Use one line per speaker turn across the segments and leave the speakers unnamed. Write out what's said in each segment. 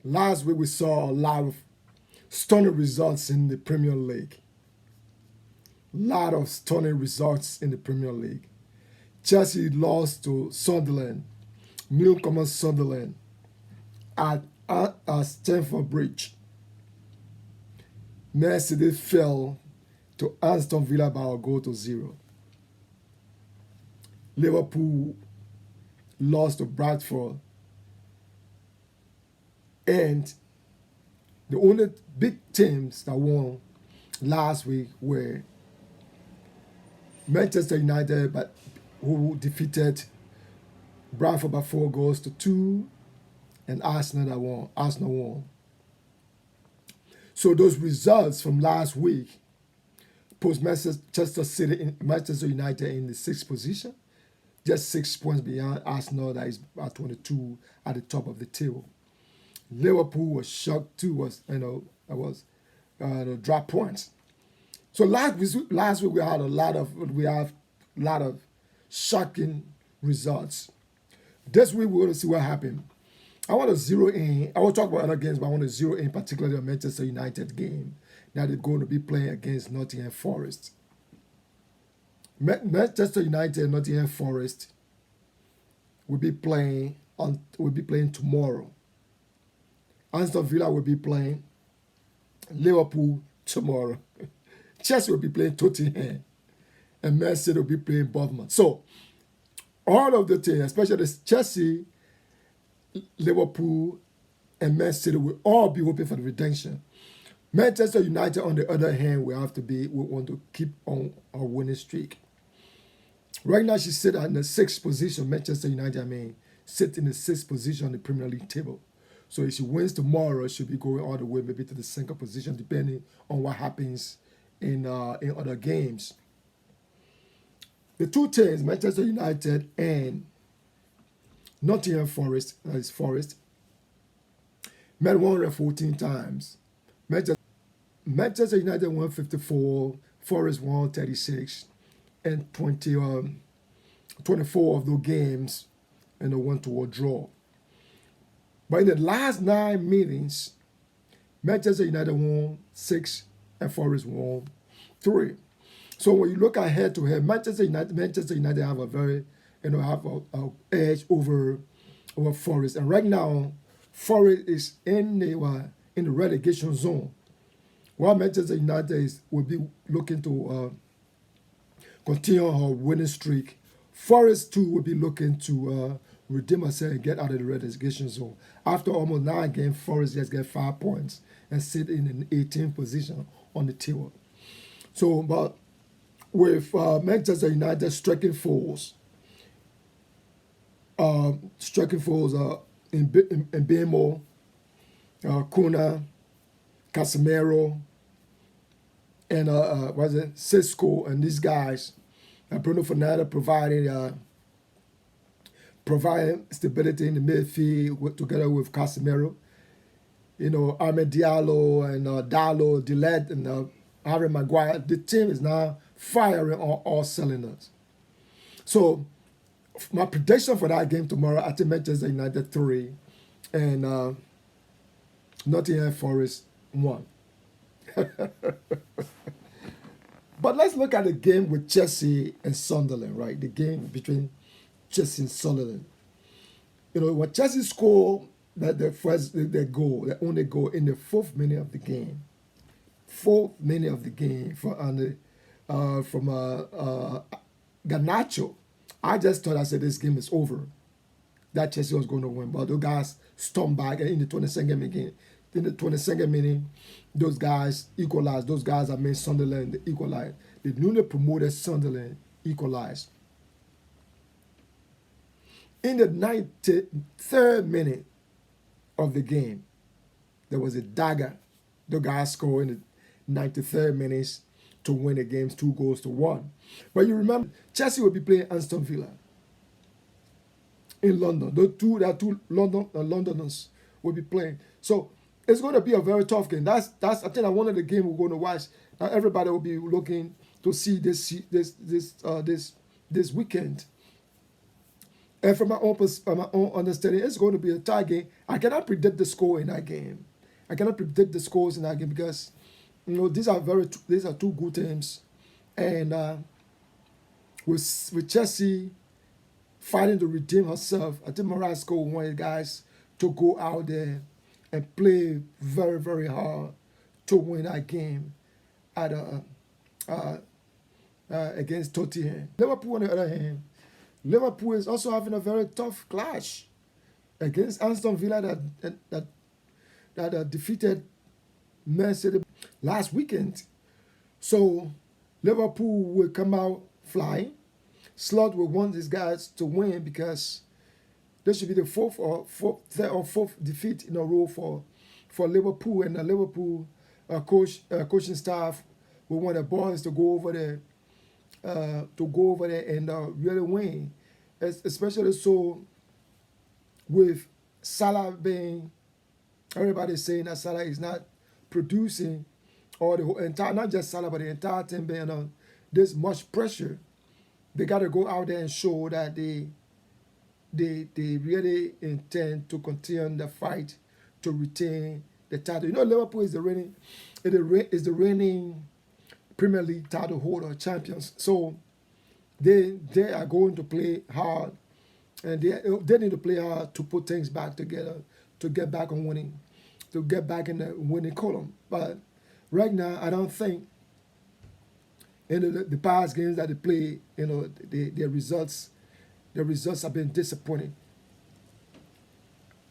Last week we saw a lot of stunning results in the Premier League. Lot of stunning results in the Premier League. Chelsea lost to Sunderland, newcomer Sunderland, at Stamford Bridge. Man City fell to Aston Villa by a goal to zero. Liverpool lost to Bradford, and the only big teams that won last week were Manchester United, but who defeated Bradford by 4 goals to 2, and Arsenal that won. Arsenal won. So those results from last week puts Manchester United in the sixth position, just 6 points behind Arsenal that is at 22 at the top of the table. Liverpool was shocked too. Drop points. So last week we have a lot of shocking results. This week we're going to see what happened. I want to zero in. I will talk about other games, but I want to zero in particularly the Manchester United game that they're going to be playing against Nottingham Forest. Manchester United and Nottingham Forest will be playing tomorrow. Aston Villa will be playing Liverpool tomorrow. Chelsea will be playing Tottenham, and Man City will be playing Bournemouth. So all of the teams, especially the Chelsea, Liverpool, and Man City, will all be hoping for the redemption. Manchester United, on the other hand, we want to keep on our winning streak. Right now, she sits in the sixth position. Manchester United, sit in the sixth position on the Premier League table. So if she wins tomorrow, she'll be going all the way maybe to the second position, depending on what happens in other games. The two teams, Manchester United and Nottingham Forest, met 114 times. Manchester United won 54, Forest won 36, and 24 of those games, and they went to a draw. But in the last 9 meetings, Manchester United won 6 and Forest won 3. So when you look at head to head, Manchester United have a very, have a edge over Forest. And right now, Forest is in the relegation zone, while Manchester United will be looking to continue her winning streak. Forest too will be looking to redeem herself and get out of the relegation zone. After almost 9 games, Forest just get 5 points and sit in an 18th position on the table. So, but with Manchester United striking foes in Bemo, Kuna, Casemiro, and Cisco, and these guys, Bruno Fernandes providing stability in the midfield together with Casemiro. Ahmed Diallo and Dallo, Dillette, and Harry Maguire. The team is now firing on all cylinders. So my prediction for that game tomorrow, I think Manchester United 3 and Nottingham Forest 1. But let's look at the game with Chelsea and Sunderland, right? The game between Chelsea and Sunderland. When Chelsea scored their only goal in the 4th minute of the game. 4th minute of the game from Garnacho. I said this game is over. That Chelsea was going to win, but those guys stormed back, and in the 22nd minute, those guys equalized. Those guys that made Sunderland equalize. The newly promoted Sunderland equalized. In the 93rd minute of the game, there was a dagger. The guys scored in the 93rd minute to win the game 2-1. But you remember, Chelsea will be playing Aston Villa in London. The two Londoners will be playing. So it's going to be a very tough game. That's I think one of the games we're going to watch. Everybody will be looking to see this weekend. And from from my own understanding, it's going to be a tie game. I cannot predict the score in that game. I cannot predict the scores in that game because these are two good teams, and with Chelsea fighting to redeem herself, I think Morasco wanted guys to go out there and play very, very hard to win that game at uh, against Tottenham. Liverpool, on the other hand, Liverpool is also having a very tough clash against Aston Villa that defeated Man City last weekend. So Liverpool will come out flying. Slot will want these guys to win because this should be the third or fourth defeat in a row for Liverpool, and the Liverpool coaching staff will want the boys to go over there and really win, especially so with Salah being, everybody's saying that Salah is not producing, or the whole entire, not just Salah, but the entire team being on this much pressure. They got to go out there and show that they really intend to continue the fight to retain the title. You know, Liverpool is the reigning Premier League title holder, champions. So they are going to play hard, and they need to play hard to put things back together, to get back on winning, to get back in the winning column. But right now, I don't think in the past games that they play, their results have been disappointing.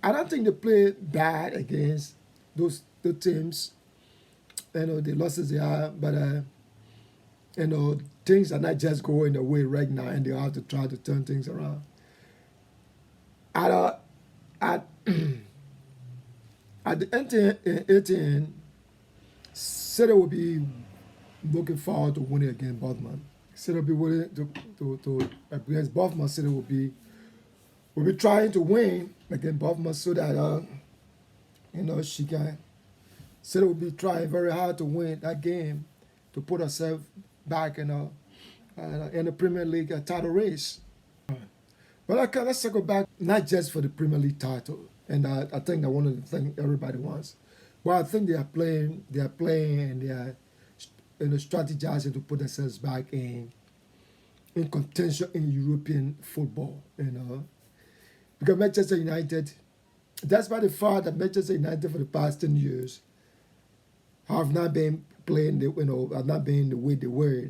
I don't think they play bad against the teams, the losses they have, but things are not just going their way right now, and they have to try to turn things around. At the end, City will be looking forward to winning against Bournemouth. City will be willing to against Bournemouth. City will be trying to win against Bournemouth so that she can. City will be trying very hard to win that game to put herself back in the Premier League title race. But let's circle back, not just for the Premier League title, and I think that one of the things everybody wants. Well, I think they are playing, and they are strategizing to put themselves back in contention in European football. Because Manchester United, that's by the fact that Manchester United for the past 10 years have not been playing have not been the way they were.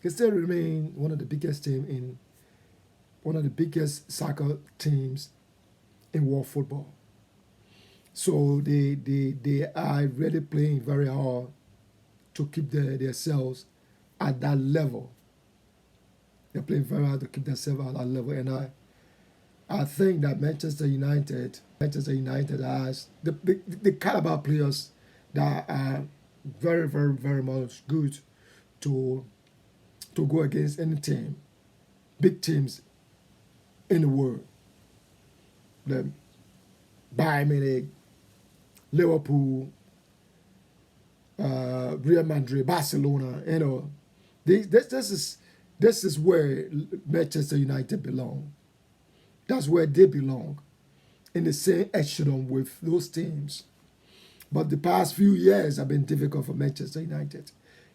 They still remain one of the biggest soccer teams in world football. So they are really playing very hard to keep themselves at that level. They're playing very hard to keep themselves at that level, and I think that Manchester United has the caliber players that are very, very, very much good to go against any team, big teams in the world. The Bayern Munich, Liverpool, Real Madrid, Barcelona. This is where Manchester United belong. That's where they belong, in the same echelon with those teams. But the past few years have been difficult for Manchester United.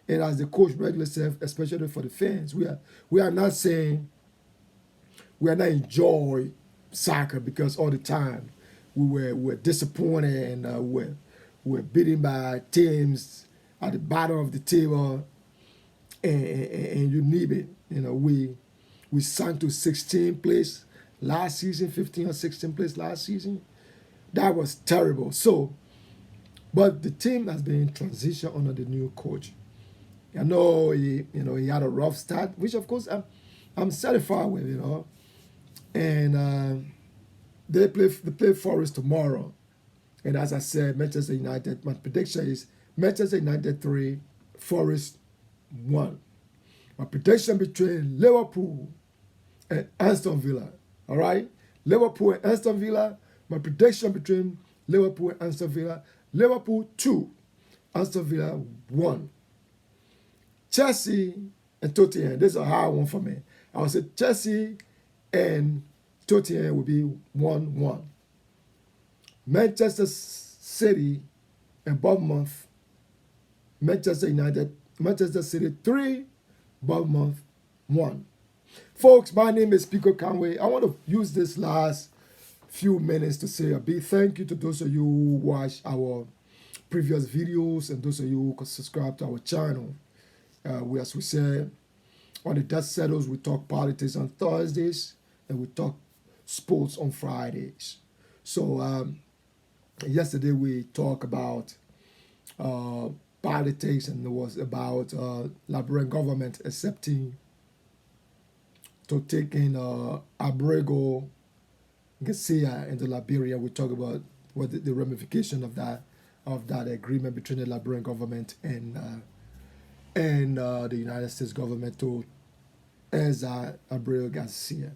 And as the coach regularly said, especially for the fans, we are not saying we are not enjoy soccer because all the time we were disappointed and we're beaten by teams at the bottom of the table, and you need it. We sank to 16th place last season, 15 or 16th place last season. That was terrible. So, but the team has been in transition under the new coach. I know he had a rough start, which of course I'm satisfied with, and they play Forest tomorrow. And as I said, Manchester United, my prediction is Manchester United 3, Forest 1. My prediction between Liverpool and Aston Villa. All right? Liverpool and Aston Villa. My prediction between Liverpool and Aston Villa. Liverpool 2, Aston Villa 1. Chelsea and Tottenham. This is a hard one for me. I would say Chelsea and Tottenham will be 1-1. Manchester City and Bournemouth, Manchester United, Manchester City 3, Bournemouth 1. Folks, my name is Pico Conway. I want to use this last few minutes to say a big thank you to those of you who watched our previous videos and those of you who can subscribe to our channel. As we said, on the Dust Settles, we talk politics on Thursdays and we talk sports on Fridays. So yesterday we talked about politics, and it was about Liberian government accepting to take in Abrego Garcia into Liberia. We talk about what the ramification of that agreement between the Liberian government and the United States government to Enza Abrego Garcia.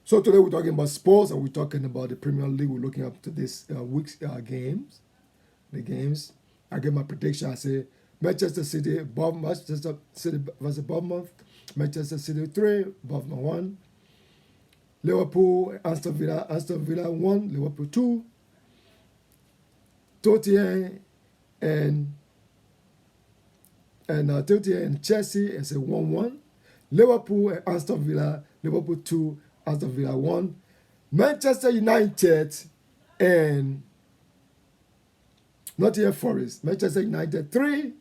So today we're talking about sports, and we're talking about the Premier League. We're looking up to this week's games. The games. I give my prediction. I say Manchester City versus Bournemouth. Manchester City 3, Bournemouth 1. Liverpool, Aston Villa 1, Liverpool 2. Tottenham and Tottenham and Chelsea is a 1-1. Liverpool and Aston Villa, Liverpool 2, Aston Villa 1. Manchester United and Nottingham Forest, Manchester United 3,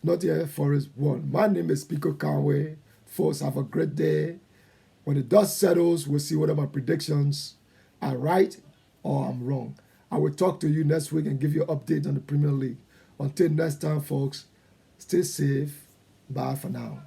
Nottingham Forest 1. My name is Pico Conway. Folks, have a great day. When the dust settles, we'll see whether my predictions are right or I'm wrong. I will talk to you next week and give you an update on the Premier League. Until next time, folks, stay safe. Bye for now.